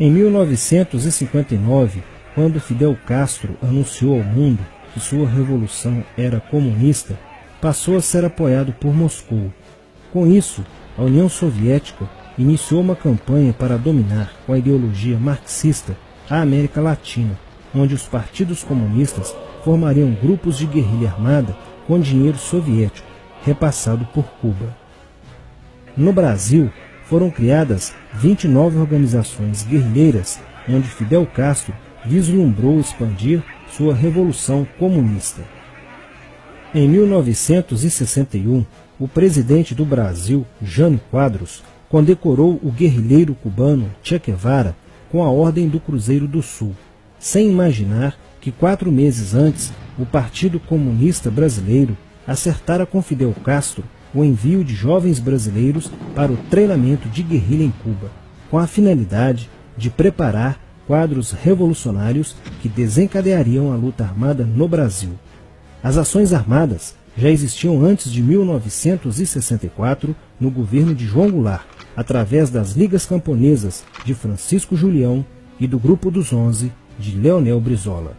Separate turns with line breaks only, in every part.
Em 1959, quando Fidel Castro anunciou ao mundo que sua revolução era comunista, passou a ser apoiado por Moscou. Com isso, a União Soviética iniciou uma campanha para dominar com a ideologia marxista a América Latina, onde os partidos comunistas formariam grupos de guerrilha armada com dinheiro soviético, repassado por Cuba. No Brasil, foram criadas 29 organizações guerrilheiras, onde Fidel Castro vislumbrou expandir sua revolução comunista. Em 1961, o presidente do Brasil, Jânio Quadros, condecorou o guerrilheiro cubano Che Guevara com a Ordem do Cruzeiro do Sul, sem imaginar que 4 meses antes o Partido Comunista Brasileiro acertara com Fidel Castro o envio de jovens brasileiros para o treinamento de guerrilha em Cuba, com a finalidade de preparar quadros revolucionários que desencadeariam a luta armada no Brasil. As ações armadas já existiam antes de 1964 no governo de João Goulart, através das Ligas Camponesas de Francisco Julião e do Grupo dos 11 de Leonel Brizola.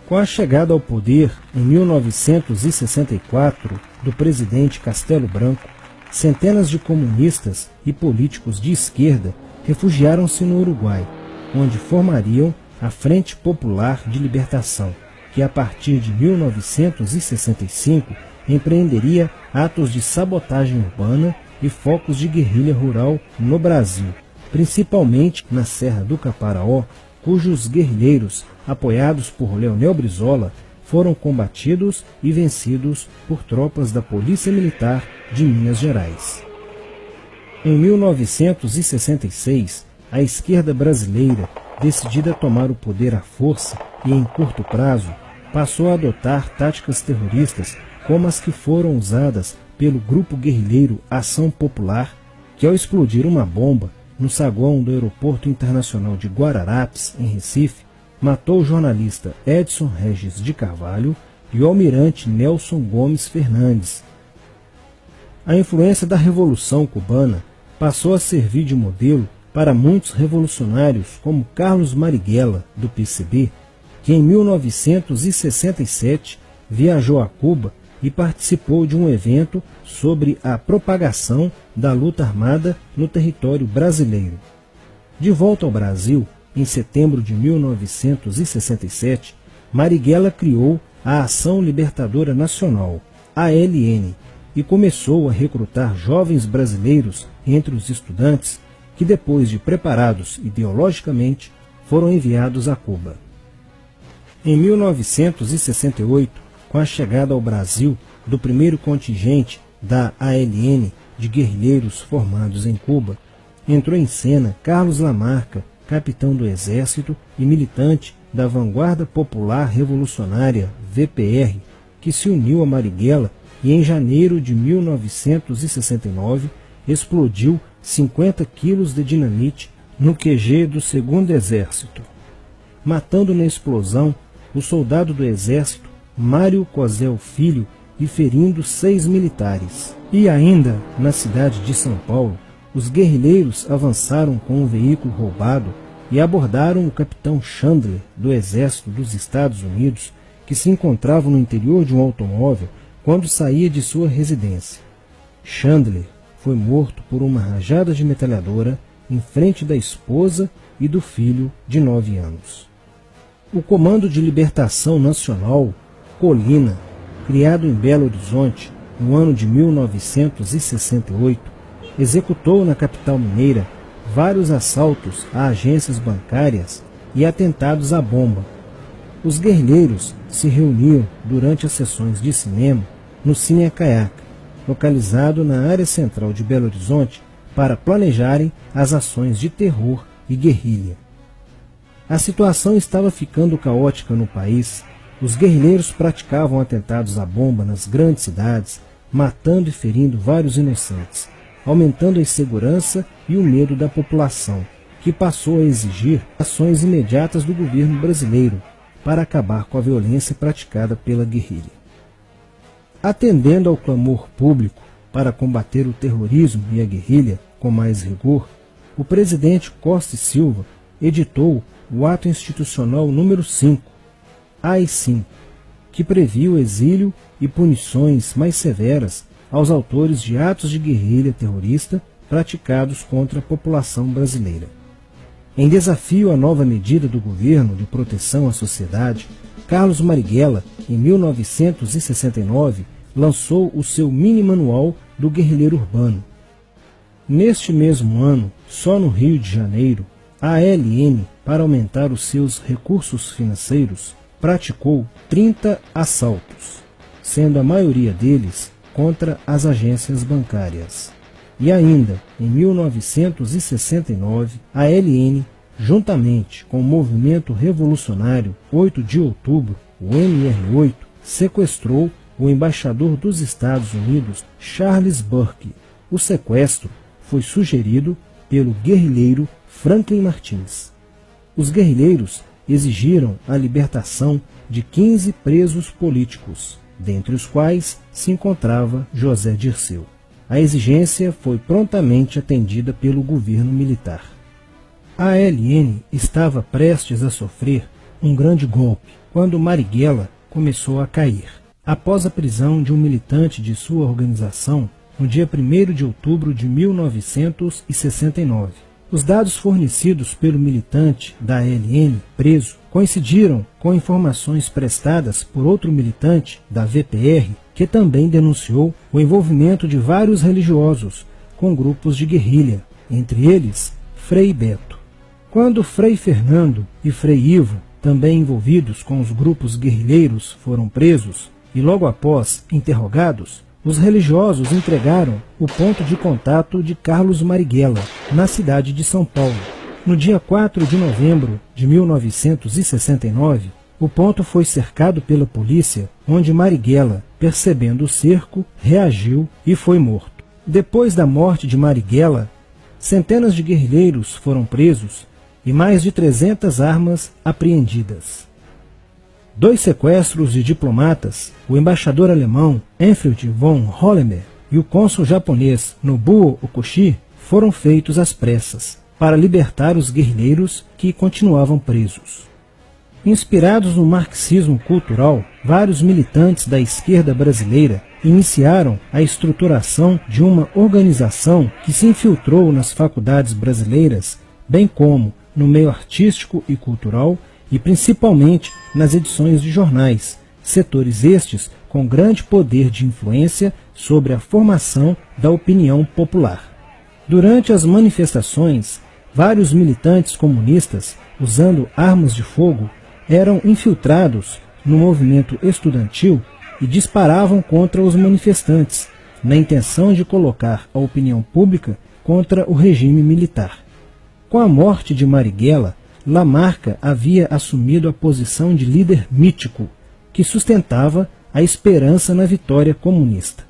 Com a chegada ao poder em 1964 do presidente Castelo Branco, centenas de comunistas e políticos de esquerda refugiaram-se no Uruguai, onde formariam a Frente Popular de Libertação, que a partir de 1965 empreenderia atos de sabotagem urbana e focos de guerrilha rural no Brasil, principalmente na Serra do Caparaó, cujos guerrilheiros, apoiados por Leonel Brizola, foram combatidos e vencidos por tropas da Polícia Militar de Minas Gerais. Em 1966, a esquerda brasileira, decidida a tomar o poder à força e em curto prazo, passou a adotar táticas terroristas como as que foram usadas pelo grupo guerrilheiro Ação Popular, que ao explodir uma bomba no saguão do Aeroporto Internacional de Guararapes, em Recife, matou o jornalista Edson Regis de Carvalho e o almirante Nelson Gomes Fernandes. A influência da Revolução Cubana passou a servir de modelo para muitos revolucionários como Carlos Marighella, do PCB, que em 1967 viajou a Cuba e participou de um evento sobre a propagação da luta armada no território brasileiro. De volta ao Brasil, em setembro de 1967, Marighella criou a Ação Libertadora Nacional, ALN, e começou a recrutar jovens brasileiros entre os estudantes que, depois de preparados ideologicamente, foram enviados a Cuba. Em 1968, com a chegada ao Brasil do primeiro contingente da ALN de guerrilheiros formados em Cuba, entrou em cena Carlos Lamarca, capitão do Exército e militante da Vanguarda Popular Revolucionária, VPR, que se uniu a Marighella e em janeiro de 1969 explodiu 50 quilos de dinamite no QG do 2º Exército, matando na explosão o soldado do Exército Mário Cosel Filho e ferindo 6 militares. E ainda, na cidade de São Paulo, os guerrilheiros avançaram com um veículo roubado e abordaram o capitão Chandler, do Exército dos Estados Unidos, que se encontrava no interior de um automóvel quando saía de sua residência. Chandler foi morto por uma rajada de metralhadora em frente da esposa e do filho de 9 anos. O Comando de Libertação Nacional, Colina, criado em Belo Horizonte no ano de 1968, executou na capital mineira vários assaltos a agências bancárias e atentados à bomba. Os guerrilheiros se reuniam durante as sessões de cinema no Cine Acaiaca, localizado na área central de Belo Horizonte, para planejarem as ações de terror e guerrilha. A situação estava ficando caótica no país. Os guerrilheiros praticavam atentados à bomba nas grandes cidades, matando e ferindo vários inocentes, aumentando a insegurança e o medo da população, que passou a exigir ações imediatas do governo brasileiro para acabar com a violência praticada pela guerrilha. Atendendo ao clamor público para combater o terrorismo e a guerrilha com mais rigor, o presidente Costa e Silva editou o Ato Institucional número 5, AI-5, que previa o exílio e punições mais severas aos autores de atos de guerrilha terrorista praticados contra a população brasileira. Em desafio à nova medida do governo de proteção à sociedade, Carlos Marighella, em 1969, lançou o seu mini-manual do guerrilheiro urbano. Neste mesmo ano, só no Rio de Janeiro, a ALN, para aumentar os seus recursos financeiros, praticou 30 assaltos, sendo a maioria deles contra as agências bancárias. E ainda, em 1969, a ALN, juntamente com o movimento revolucionário 8 de outubro, o MR8, sequestrou o embaixador dos Estados Unidos, Charles Burke. O sequestro foi sugerido pelo guerrilheiro Franklin Martins. Os guerrilheiros exigiram a libertação de 15 presos políticos, dentre os quais se encontrava José Dirceu. A exigência foi prontamente atendida pelo governo militar. A ALN estava prestes a sofrer um grande golpe quando Marighella começou a cair. Após a prisão de um militante de sua organização, no dia 1º de outubro de 1969. Os dados fornecidos pelo militante da ALN preso coincidiram com informações prestadas por outro militante da VPR, que também denunciou o envolvimento de vários religiosos com grupos de guerrilha, entre eles Frei Beto. Quando Frei Fernando e Frei Ivo, também envolvidos com os grupos guerrilheiros, foram presos e logo após interrogados, os religiosos entregaram o ponto de contato de Carlos Marighella, na cidade de São Paulo. No dia 4 de novembro de 1969, o ponto foi cercado pela polícia, onde Marighella, percebendo o cerco, reagiu e foi morto. Depois da morte de Marighella, centenas de guerrilheiros foram presos e mais de 300 armas apreendidas. 2 sequestros de diplomatas, o embaixador alemão Enfield von Hollemer e o cônsul japonês Nobuo Okushi, foram feitos às pressas, para libertar os guerrilheiros que continuavam presos. Inspirados no marxismo cultural, vários militantes da esquerda brasileira iniciaram a estruturação de uma organização que se infiltrou nas faculdades brasileiras, bem como no meio artístico e cultural, e principalmente nas edições de jornais, setores estes com grande poder de influência sobre a formação da opinião popular. Durante as manifestações, vários militantes comunistas, usando armas de fogo, eram infiltrados no movimento estudantil e disparavam contra os manifestantes, na intenção de colocar a opinião pública contra o regime militar. Com a morte de Marighella, Lamarca havia assumido a posição de líder mítico, que sustentava a esperança na vitória comunista.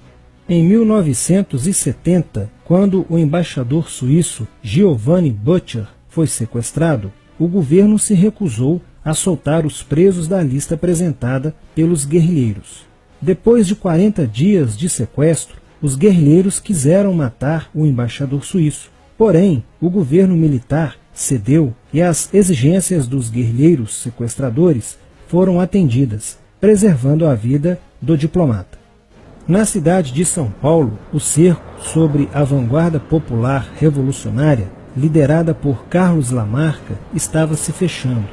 Em 1970, quando o embaixador suíço Giovanni Butcher foi sequestrado, o governo se recusou a soltar os presos da lista apresentada pelos guerrilheiros. Depois de 40 dias de sequestro, os guerrilheiros quiseram matar o embaixador suíço. Porém, o governo militar cedeu e as exigências dos guerrilheiros sequestradores foram atendidas, preservando a vida do diplomata. Na cidade de São Paulo, o cerco sobre a vanguarda popular revolucionária, liderada por Carlos Lamarca, estava se fechando.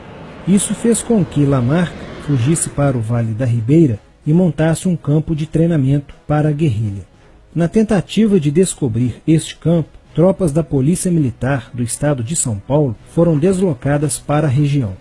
Isso fez com que Lamarca fugisse para o Vale da Ribeira e montasse um campo de treinamento para a guerrilha. Na tentativa de descobrir este campo, tropas da Polícia Militar do estado de São Paulo foram deslocadas para a região.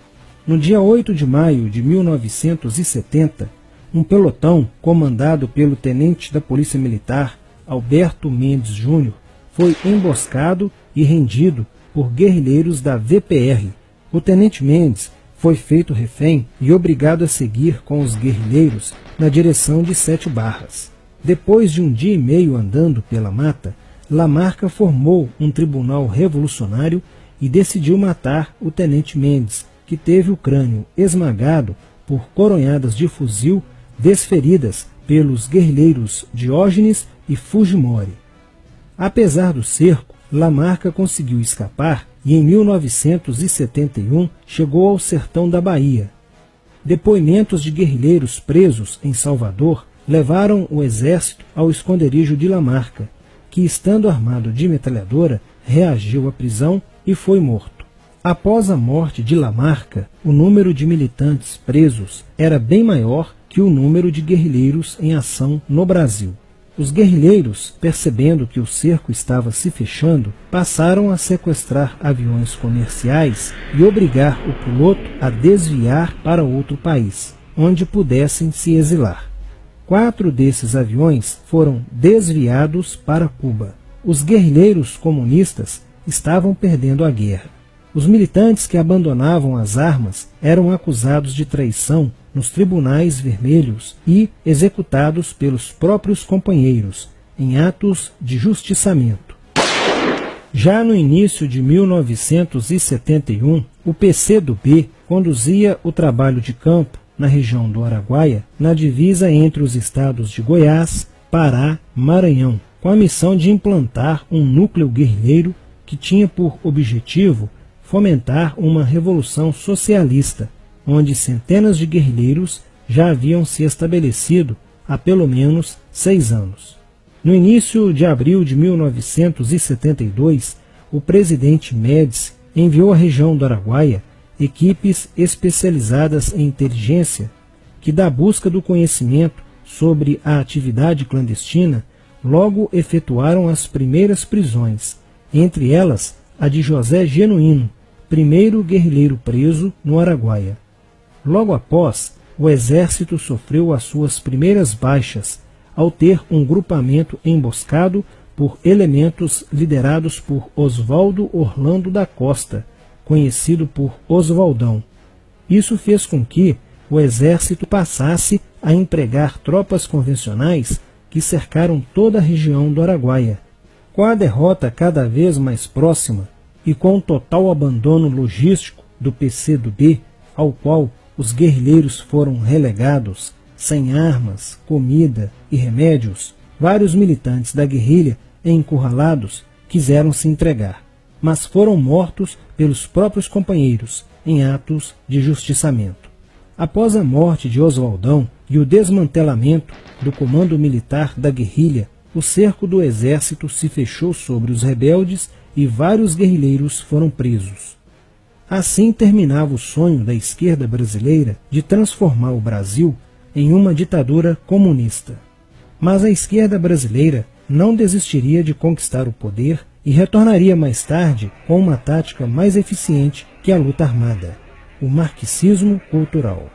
No dia 8 de maio de 1970, um pelotão comandado pelo tenente da Polícia Militar, Alberto Mendes Júnior, foi emboscado e rendido por guerrilheiros da VPR. O tenente Mendes foi feito refém e obrigado a seguir com os guerrilheiros na direção de 7 Barras. Depois de um dia e meio andando pela mata, Lamarca formou um tribunal revolucionário e decidiu matar o tenente Mendes, que teve o crânio esmagado por coronhadas de fuzil desferidas pelos guerrilheiros Diógenes e Fujimori. Apesar do cerco, Lamarca conseguiu escapar e em 1971 chegou ao sertão da Bahia. Depoimentos de guerrilheiros presos em Salvador levaram o exército ao esconderijo de Lamarca, que, estando armado de metralhadora, reagiu à prisão e foi morto. Após a morte de Lamarca, o número de militantes presos era bem maior que o número de guerrilheiros em ação no Brasil. Os guerrilheiros, percebendo que o cerco estava se fechando, passaram a sequestrar aviões comerciais e obrigar o piloto a desviar para outro país, onde pudessem se exilar. 4 desses aviões foram desviados para Cuba. Os guerrilheiros comunistas estavam perdendo a guerra. Os militantes que abandonavam as armas eram acusados de traição nos tribunais vermelhos e executados pelos próprios companheiros, em atos de justiçamento. Já no início de 1971, o PCdoB conduzia o trabalho de campo na região do Araguaia, na divisa entre os estados de Goiás, Pará e Maranhão, com a missão de implantar um núcleo guerrilheiro que tinha por objetivo fomentar uma revolução socialista, onde centenas de guerrilheiros já haviam se estabelecido há pelo menos 6 anos. No início de abril de 1972, o presidente Médici enviou à região do Araguaia equipes especializadas em inteligência que, da busca do conhecimento sobre a atividade clandestina, logo efetuaram as primeiras prisões, entre elas a de José Genuíno, primeiro guerrilheiro preso no Araguaia. Logo após, o exército sofreu as suas primeiras baixas, ao ter um grupamento emboscado por elementos liderados por Oswaldo Orlando da Costa, conhecido por Oswaldão. Isso fez com que o exército passasse a empregar tropas convencionais que cercaram toda a região do Araguaia. Com a derrota cada vez mais próxima e com o total abandono logístico do PCdoB, ao qual os guerrilheiros foram relegados, sem armas, comida e remédios, vários militantes da guerrilha, encurralados, quiseram se entregar, mas foram mortos pelos próprios companheiros em atos de justiçamento. Após a morte de Oswaldão e o desmantelamento do comando militar da guerrilha, o cerco do exército se fechou sobre os rebeldes e vários guerrilheiros foram presos. Assim terminava o sonho da esquerda brasileira de transformar o Brasil em uma ditadura comunista. Mas a esquerda brasileira não desistiria de conquistar o poder e retornaria mais tarde com uma tática mais eficiente que a luta armada: o marxismo cultural.